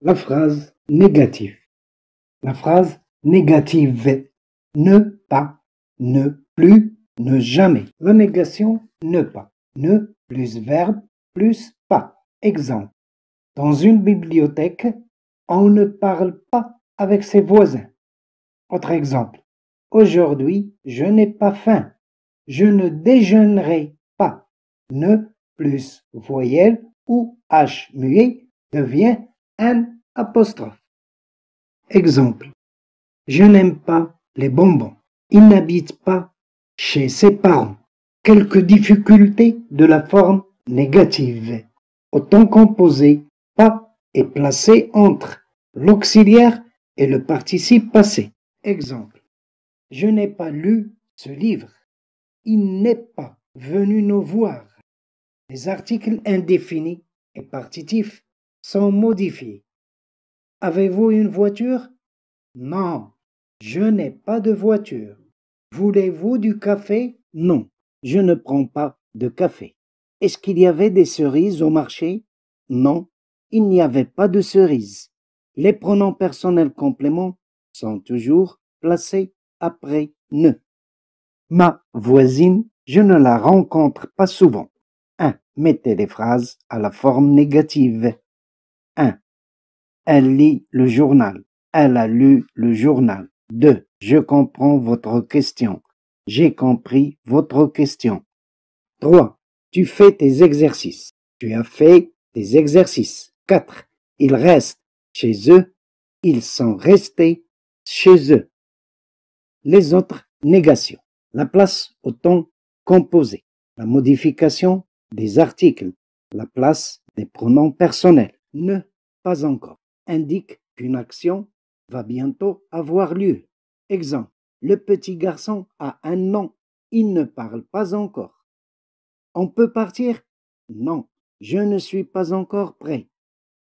La phrase négative. La phrase négative. Ne pas, ne plus, ne jamais. La négation ne pas. Ne plus verbe plus pas. Exemple. Dans une bibliothèque, on ne parle pas avec ses voisins. Autre exemple. Aujourd'hui, je n'ai pas faim. Je ne déjeunerai pas. Ne plus voyelle ou H muet devient un apostrophe. Exemple. Je n'aime pas les bonbons. Il n'habite pas chez ses parents. Quelques difficultés de la forme négative. Au temps composé, pas est placé entre l'auxiliaire et le participe passé. Exemple. Je n'ai pas lu ce livre. Il n'est pas venu nous voir. Les articles indéfinis et partitifs sont modifiés. Avez-vous une voiture? Non, je n'ai pas de voiture. Voulez-vous du café? Non, je ne prends pas de café. Est-ce qu'il y avait des cerises au marché? Non, il n'y avait pas de cerises. Les pronoms personnels compléments sont toujours placés après ne. Ma voisine, je ne la rencontre pas souvent. 1. Mettez les phrases à la forme négative. 1. Elle lit le journal. Elle a lu le journal. 2. Je comprends votre question. J'ai compris votre question. 3. Tu fais tes exercices. Tu as fait tes exercices. 4. Ils restent chez eux. Ils sont restés chez eux. Les autres négations. La place au temps composé. La modification des articles. La place des pronoms personnels. Ne, pas encore. Indique qu'une action va bientôt avoir lieu. Exemple. Le petit garçon a un nom. Il ne parle pas encore. On peut partir? Non, je ne suis pas encore prêt.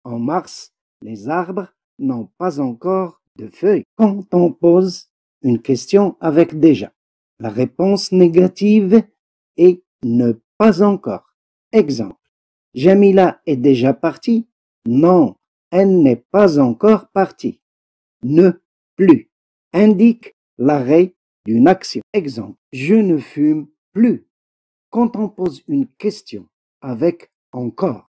En mars, les arbres n'ont pas encore de feuilles. Quand on pose une question avec déjà, la réponse négative est ne pas encore. Exemple. Jamila est déjà partie? Non, elle n'est pas encore partie. Ne plus indique l'arrêt d'une action. Exemple. Je ne fume plus. Quand on pose une question avec encore,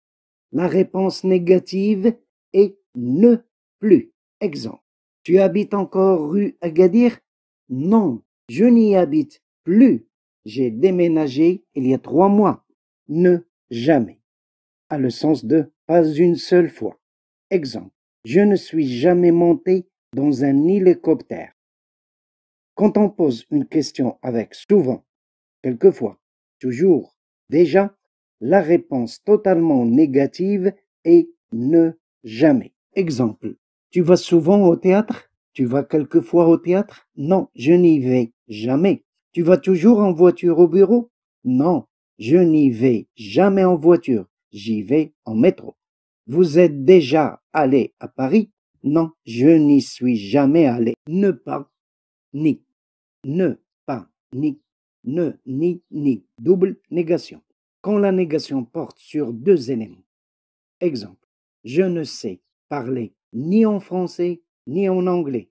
la réponse négative est ne plus. Exemple. Tu habites encore rue Agadir? Non, je n'y habite plus. J'ai déménagé il y a 3 mois. Ne jamais a le sens de pas une seule fois. Exemple. Je ne suis jamais monté dans un hélicoptère. Quand on pose une question avec souvent, quelquefois, toujours, déjà, la réponse totalement négative est ne jamais. Exemple. Tu vas souvent au théâtre? Tu vas quelquefois au théâtre? Non, je n'y vais jamais. Tu vas toujours en voiture au bureau? Non, je n'y vais jamais en voiture. J'y vais en métro. Vous êtes déjà allé à Paris? Non, je n'y suis jamais allé. Ne pas, ni. Ne pas, ni. Ne, ni. Double négation. Quand la négation porte sur 2 éléments. Exemple. Je ne sais parler ni en français ni en anglais.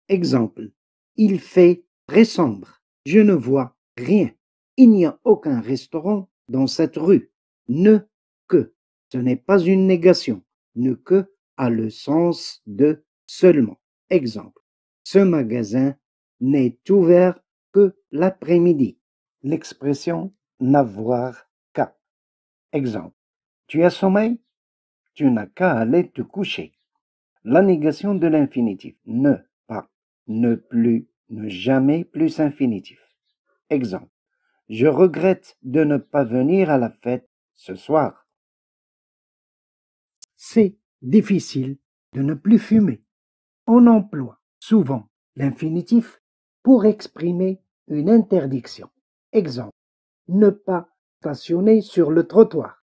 Exemple. Il fait très sombre. Je ne vois rien. Il n'y a aucun restaurant dans cette rue. Ne que. Ce n'est pas une négation. Ne que a le sens de seulement. Exemple. Ce magasin n'est ouvert que l'après-midi. L'expression n'avoir qu'à. Exemple. Tu as sommeil? Tu n'as qu'à aller te coucher. La négation de l'infinitif. Ne pas, ne plus, ne jamais plus infinitif. Exemple. Je regrette de ne pas venir à la fête ce soir. C'est difficile de ne plus fumer. On emploie souvent l'infinitif pour exprimer une interdiction. Exemple. Ne pas stationner sur le trottoir.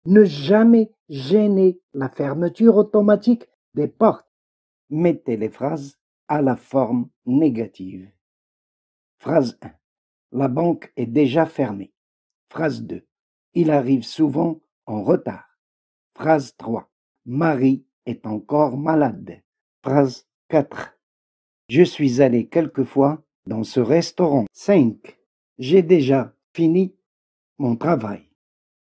Ne jamais gêner la fermeture automatique des portes. Mettez les phrases à la forme négative. Phrase 1. La banque est déjà fermée. Phrase 2. Il arrive souvent en retard. Phrase 3. Marie est encore malade. Phrase 4. Je suis allé quelquefois dans ce restaurant. 5. J'ai déjà fini mon travail.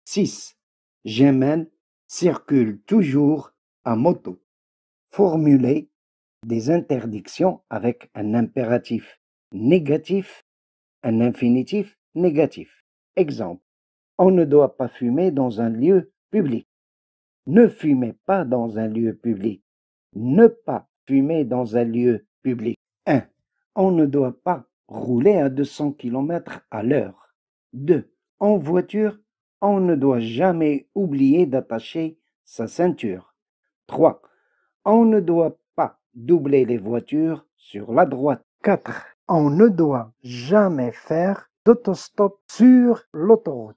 6. J'emmène circule toujours à moto. Formuler des interdictions avec un impératif négatif, un infinitif négatif. Exemple. On ne doit pas fumer dans un lieu public. Ne fumez pas dans un lieu public. Ne pas fumer dans un lieu public. 1. On ne doit pas rouler à 200 km à l'heure. 2. En voiture, on ne doit jamais oublier d'attacher sa ceinture. 3. On ne doit pas doubler les voitures sur la droite. 4. On ne doit jamais faire d'autostop sur l'autoroute.